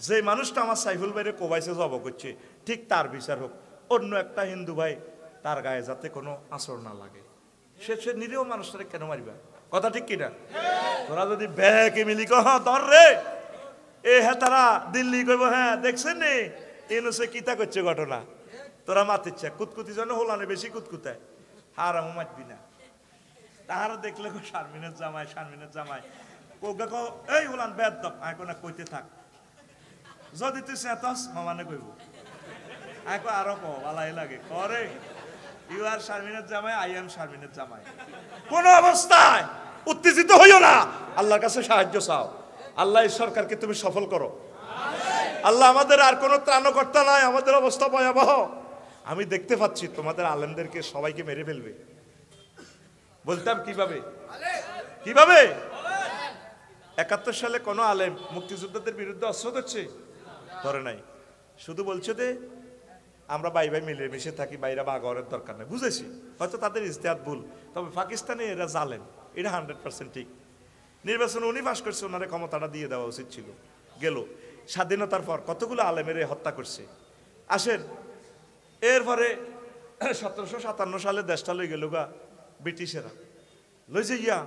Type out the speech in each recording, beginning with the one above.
যে মানুষটা আমার সাইফুল ভাইরে কোবাইছে জব করছে ঠিক তার বিচার হোক, অন্য একটা হিন্দু ভাই তার গায়ে যাতে কোনো আঁচড় না লাগে। সে নিরীহ মানুষটারে কেন মারিবা? কথা ঠিক কিনা? তোরা যদি ব্যাকে মিলি হ্যাঁ ধর রে এ হ্যাঁ তারা দিল্লি কইব হ্যাঁ দেখছেন নি এনসে কিতা করছে ঘটনা, তোরা মাতিচ্ছে কুতকুতি যেন হোলানে বেশি কুতকুতায় হারামও মাতবি না। তাহারা দেখলে শারমিনের জামাই কোকা কো এই হোলান বেদ দপ আয় না কইতে থাক, যদি তুই চেতস মামানে কইব আয় কো আরো কো ভালাই লাগে করে ইউ আর শারমিনের জামাই, আই এম শারমিনের জামাই। কোন অবস্থায় উত্তেজিত হইও না, আল্লাহর কাছে সাহায্য চাও। আল্লাহ এই সরকারকে তুমি সফল করো। আল্লাহ আমাদের আর কোনো ত্রাণকর্তা নাই, আমাদের অবস্থা ভয়াবহ। আমি দেখতে পাচ্ছি তোমাদের আলেমদেরকে সবাইকে মেরে ফেলবে। বলতাম কিভাবে 71 সালে কোন আলেম মুক্তিযোদ্ধাদের বিরুদ্ধে অস্ত্র ধরছে? ধরে নাই, শুধু বলছে যে আমরা ভাই মিলে মিশে থাকি, বাইরে বাগরের দরকার নেই। বুঝেছি হয়তো তাদের ইজতিহাদ ভুল, তবে পাকিস্তানে এরা জালেম, এটা 100% ঠিক। নির্বাচন উনি পাশ করছে, ওনারে ক্ষমতাটা দিয়ে দেওয়া উচিত ছিল। গেল স্বাধীনতার পর কতগুলো আলেমের হত্যা করছে। আসেন এরপরে 1757 সালে দেশটা লই গেল গা ব্রিটিশেরা, লইছে গিয়া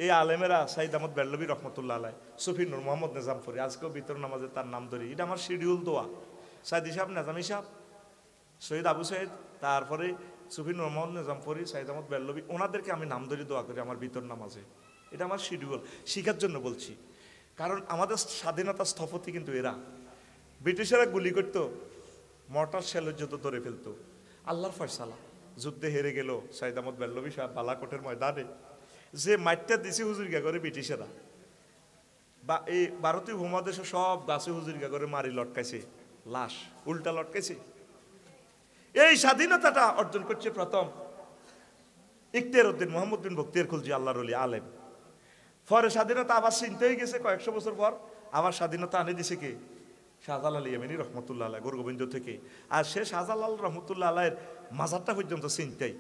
এই আলেমেরা সাইদ আহমদ বেরলভী রহমতুল্লাহ আলাই, সুফি নূর মোহাম্মদ নিজামপুরি, আজকেও বিতর নামাজে তার নাম ধরি, এটা আমার শিডিউল দোয়া। সাইদি সাহেব, নেজামি সাহেব, সৈয়দ আবু সাইদ, তারপরে সুফি নূর মোহাম্মদ নিজামপুরি, সাইদ আহমদ বেরলভী, ওনাদেরকে আমি নাম ধরি দোয়া করি আমার বিতর নামাজে। এটা আমার শিডিউল, শিখার জন্য বলছি। কারণ আমাদের স্বাধীনতা স্থপতি কিন্তু এরা। ব্রিটিশেরা গুলি করতো, মর্টার শেলের যুদ্ধ ধরে ফেলতো। আল্লাহর ফয়সালা, যুদ্ধে হেরে গেল সাইদ আহমদ বেরলভী সাহেব বালাকোটের ময়দানে, যে মাইটটা দিছে হুজুরগা করে ব্রিটিশেরা, বা এই ভারতীয় উপমহাদেশে সব গাছে হুজুরগা করে মারি লটকাইছে, লাশ উল্টা লটকাইছে। এই স্বাধীনতাটা অর্জন করছে প্রথম ইখতিয়ার উদ্দিন মোহাম্মদ বিন বখতিয়ার খুলজি, আল্লাহর ওলি আলেম। পরে স্বাধীনতা আবার চিনতে হয়ে গেছে, কয়েকশো বছর পর আবার স্বাধীনতা আনে দিছে কে? শাহজালাল ইয়েমেনি রহমতুল্লাহ আলাহ, গোরগোবিন্দ থেকে। আর সে শাহজালাল রহমতুল্লাহ আলাহের মাজারটা পর্যন্ত চিনতেই।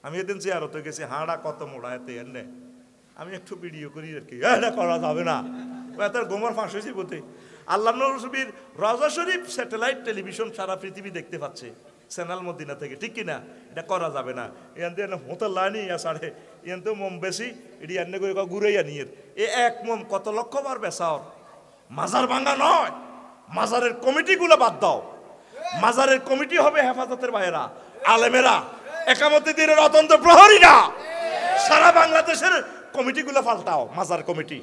আমি এদিন জিয়ারতে গেছি, হাঁড়া কত মোড়া এতে এনে আমি একটু ভিডিও করি আর কি, এটা করা যাবে না, এত গোমর ফাঁস হয়েছে বলতে। আল্লাহ নবীর রওজা শরীফ স্যাটেলাইট টেলিভিশন সারা পৃথিবী দেখতে পাচ্ছে চ্যানেল মদিনা থেকে, ঠিক কিনা? এটা করা যাবে না। এখান হোটেল লাইনি সাড়ে এখান তো মোম বেশি, এটি এনে করে ঘুরে আনিয়ে এ এক মোম কত লক্ষ বার বেসাও। মাজার ভাঙা নয়, মাজারের কমিটিগুলো বাদ দাও। মাজারের কমিটি হবে হেফাজতের ভাইয়েরা, আলেমেরা, একামতে দিনের অতন্ত্র প্রহরীরা। সারা বাংলাদেশের কমিটিগুলো পাল্টাও, মাজার কমিটি।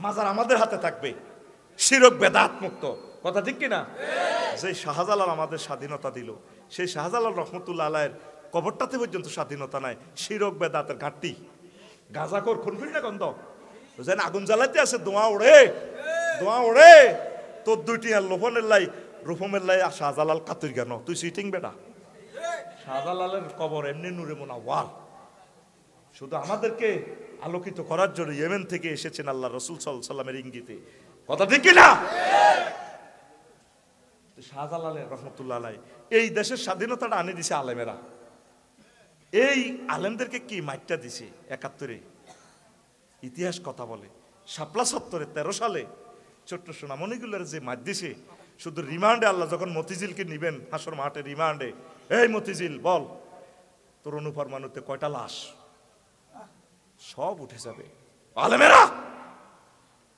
মাজার আমাদের হাতে থাকবে, শিরক বেদাত মুক্ত। কথা ঠিক কিনা? যে শাহজালাল আমাদের স্বাধীনতা দিল, সেই শাহজালাল রহমতুল্লাহ আলাইয়ের কবরটাতে পর্যন্ত স্বাধীনতা নাই, শিরক বেদাতের ঘাটতি। গাঁজাখোর খুনখুন না গন্ধ, যেন আগুন জ্বালাইতে আছে, ধোঁয়া ওড়ে তোর দুইটি আর লোফনের লাই রুফমের লাই। আর শাহজালাল কাতুর কেন? তুই সিটিং বেটা। শাহজালালের কবর এমনি নূরে মোনাওয়ার। শুধু আমাদেরকে আলোকিত করার জন্য ইয়েমেন থেকে এসেছেন আল্লাহ রসুল সাল্লাল্লাহু আলাইহি ওয়াসাল্লামের ইঙ্গিতে। কথা ঠিক কিনা? শাহজালালের রহমতুল্লাহ আলাইহি এই দেশের স্বাধীনতাটা আনে দিছে আলেমেরা। এই আলেমদেরকে কি মাইটটা দিছে 71-এ। ইতিহাস কথা বলে। শাপলা চত্বরে 13 সালে ছোট্ট সোনামণিগুলোর যে মাইট দিছে, শুধু রিমান্ডে আল্লাহ যখন মতিঝিলকে নিবেন হাসর মাঠে রিমান্ডে, এই মতিঝিল বল তোর অনুফরমানুতে কয়টা লাশ? সব উঠে যাবে। আলেমেরা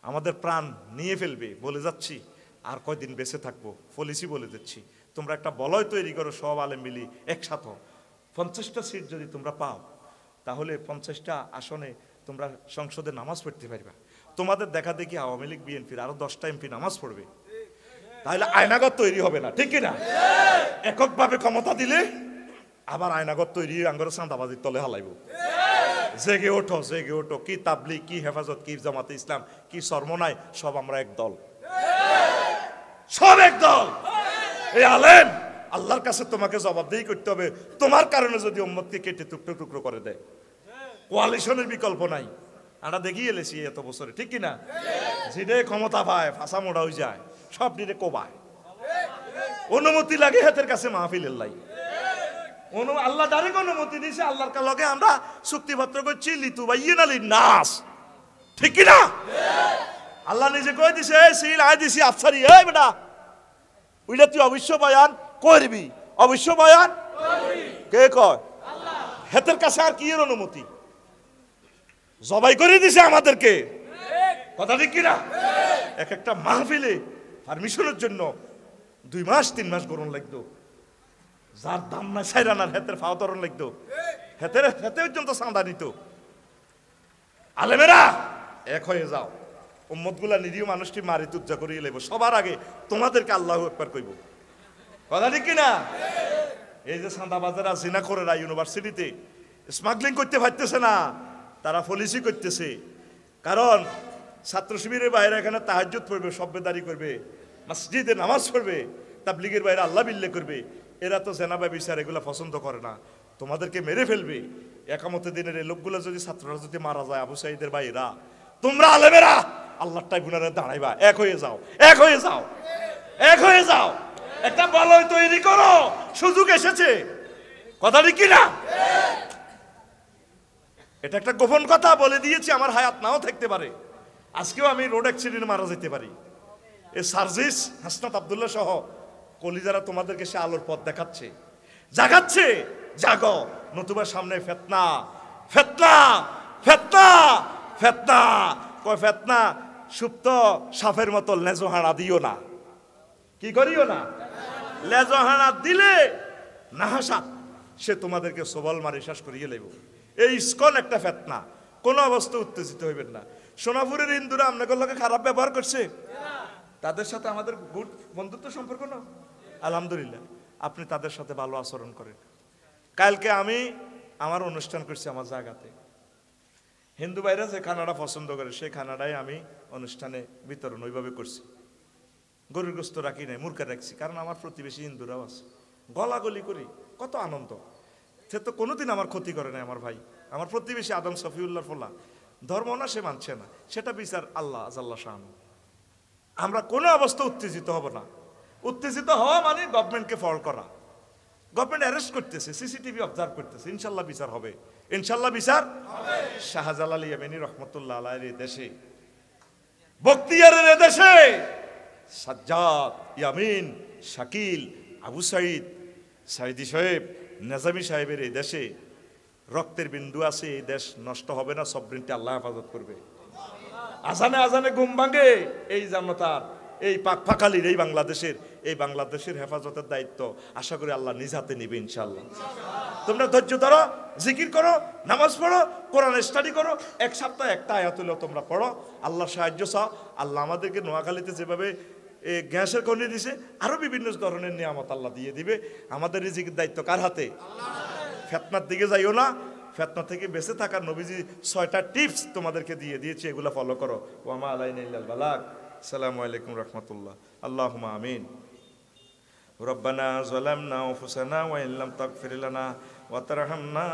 আমাদের প্রাণ নিয়ে ফেলবে, বলে যাচ্ছি। আর কয়দিন বেঁচে থাকবো পলিসি বলে দিচ্ছি, তোমরা একটা বলয় তৈরি করো, সব আলেম মিলি একসাথে। 50টা সিট যদি তোমরা পাও, তাহলে 50টা আসনে তোমরা সংসদে নামাজ পড়তে পারবা। তোমাদের দেখা দেখি আওয়ামী লীগ বিএনপির আরো 10টা এমপি নামাজ পড়বে, তাহলে আয়নাগর তৈরি হবে না, ঠিক কিনা? এককভাবে ক্ষমতা দিলে আবার আয়নাগর তৈরি আঙ্গর চাঁদাবাজির তলে হালাইব। জেগে ওঠো, কি তাবলিগ, কি হেফাজত, কি জামাতে ইসলাম, কি সরমনাই, সব আমরা এক দল, সব এক দল। এই আলেম আল্লাহর কাছে তোমাকে জবাবদিহি করতে হবে। তোমার কারণে যদি উম্মতকে কেটে টুকরো টুকরো করে দেয়, কোয়ালিশনের বিকল্প নাই। আমরা দেখিয়ে এলেছি এত বছরে, ঠিক কিনা? যেটা ক্ষমতা পায় ফাঁসা মোড়া হয়ে যায়, সব নিয়ে কোবায়। অনুমতি লাগে হাতের কাছে মাহফিলের লাই। আল্লাহ ডাইরেক্ট অনুমতি দিয়েছে, আল্লাহর লগে আমরা চুক্তিপত্র করছি লিতু বাইয়িনা লিন্নাস, ঠিক কিনা? আল্লাহ নিজে কই দিছে, এই সিল আই দিছি আফসারি, এই বেটা ওইটা তুই অবশ্য বয়ান করবি, অবশ্য বয়ান কে কয়? হেতের কাছে আর কি এর অনুমতি? জবাই করে দিছে আমাদেরকে, কথা ঠিক কিনা? এক একটা মাহফিলে পারমিশনের জন্য 2 মাস 3 মাস গরম লাগতো, যার দাম না সাইরানার হেতের ফাও তরণ লাগতো, হেতে পর্যন্ত চাঁদা নিত। আলেমেরা এক হয়ে যাও, উম্মত গুলা নিরীহ মানুষটি মারি তুজ্জা করিয়ে লেব, সবার আগে তোমাদেরকে আল্লাহু আকবার কইব, কথা ঠিক কিনা? এই যে চাঁদাবাজারা জিনা করে ইউনিভার্সিটিতে স্মাগলিং করতে পারতেছে না, তারা পলিসি করতেছে, কারণ ছাত্র শিবিরের বাইরে এখানে তাহাজ্জুদ পড়বে, সভ্যদারি করবে, মসজিদে নামাজ পড়বে, তাবলীগের বাইরে আল্লাহ বিল্লে করবে, এরা তো জেনাবা বিচার এগুলা পছন্দ করে না, তোমাদেরকে মেরে ফেলবে। একামতে দিনের এই লোকগুলো যদি ছাত্ররা যদি মারা যায়, আবু সাঈদের ভাইরা, তোমরা আলেমেরা আল্লাহটাই গুনারে দাঁড়াইবা, এক হয়ে যাও, এক হয়ে যাও, এক হয়ে যাও, একটা বলয় তৈরি করো, সুযোগ এসেছে, কথা ঠিক কিনা? এটা একটা গোপন কথা বলে দিয়েছি, আমার হায়াত নাও থাকতে পারে, আজকেও আমি রোড অ্যাক্সিডেন্টে মারা যেতে পারি। এই সার্জিস হাসনাত আব্দুল্লাহ সহ কলিজারা তোমাদেরকে সে আলোর পথ দেখাচ্ছে, জাগাচ্ছে, জাগো, নতুবা সামনে ফেতনা, ফেতনা, ফেতনা, ফেতনা, কয় ফেতনা সুপ্ত সাপের মতো লেজো হাঁড়া দিও না, কি করিও না, লেজো হাঁড়া দিলে নাহাসাত সে তোমাদেরকে সবল মারি শেষ করিয়ে লেব। এই ইসকন একটা ফেতনা, কোনো অবস্থা উত্তেজিত হইবেন না। সোনাপুরের হিন্দুরা আপনাদের লোকে খারাপ ব্যবহার করছে, তাদের সাথে আমাদের গুড বন্ধুত্ব সম্পর্ক না, আলহামদুলিল্লাহ আপনি তাদের সাথে ভালো আচরণ করেন। কালকে আমি আমার অনুষ্ঠান করছি আমার জায়গাতে, হিন্দু ভাইরা যে খানাটা পছন্দ করে সেই খানাটাই আমি অনুষ্ঠানে বিতরণ ওইভাবে করছি, গরুর গোস্ত রাখি নাই, মুরগা রাখছি, কারণ আমার প্রতিবেশী হিন্দুরাও আছে, গলাগলি করি, কত আনন্দ, সে তো কোনোদিন আমার ক্ষতি করে নাই। আমার ভাই, আমার প্রতিবেশী আদম শফিউল্লাহর ফলা, ধর্ম না সে মানছে না, সেটা বিচার আল্লাহ আজাল্লাহ শাহ। আমরা কোনো অবস্থা উত্তেজিত হব না, উত্তেজিত হওয়া মানে গভর্নমেন্টকে ফলো করা, গভর্নমেন্ট অ্যারেস্ট করতেছে, সিসিটিভি অবজার্ভ করতেছে, ইনশাল্লাহ বিচার হবে, ইনশাল্লাহ বিচার হবে। শাহজালাল ইয়ামানি রহমতুল্লাহ আলাইহির দেশে, বখতিয়ারের দেশে সাজ্জাদ, ইয়ামিন, শাকিল, আবু সাঈদ, সাইদি সাহেব, নেজামি সাহেবের এই দেশে রক্তের বিন্দু আছে, এই দেশ নষ্ট হবে না, সবরিনটি আল্লাহ হেফাজত করবে। আজানে আজানে ঘুম ভাঙে এই জান্নাতার, এই পাক ফাকালির, এই বাংলাদেশের হেফাজতের দায়িত্ব আশা করি আল্লাহ নিজ হাতে নিবে ইনশাআল্লাহ। তোমরা ধৈর্য ধরো, জিকির করো, নামাজ পড়ো, কোরআন স্টাডি করো, এক সপ্তাহে একটা আয়াত হলেও তোমরা পড়ো, আল্লাহ সাহায্য চাও। আল্লাহ আমাদেরকে নোয়াখালীতে যেভাবে গ্যাসের খনি দিছে, আরো বিভিন্ন ধরনের নিয়ামত আল্লাহ দিয়ে দিবে। আমাদের রিজিকের দায়িত্ব কার হাতে? ফেতনার দিকে যাইও না, ফেতনা থেকে বেঁচে থাকার নবীজি 6টা টিপস তোমাদেরকে দিয়ে দিয়েছে, এগুলো ফলো করো। ওয়ামা আলাইনা ইল্লাল বালাগ। আসসালামু আলাইকুম রাহমাতুল্লাহ। আল্লাহুম্মা আমিন। রব্বানা যালামনা আনফুসানা ওয়া ইল্লাম তাগফির লানা ওয়া তারহামনা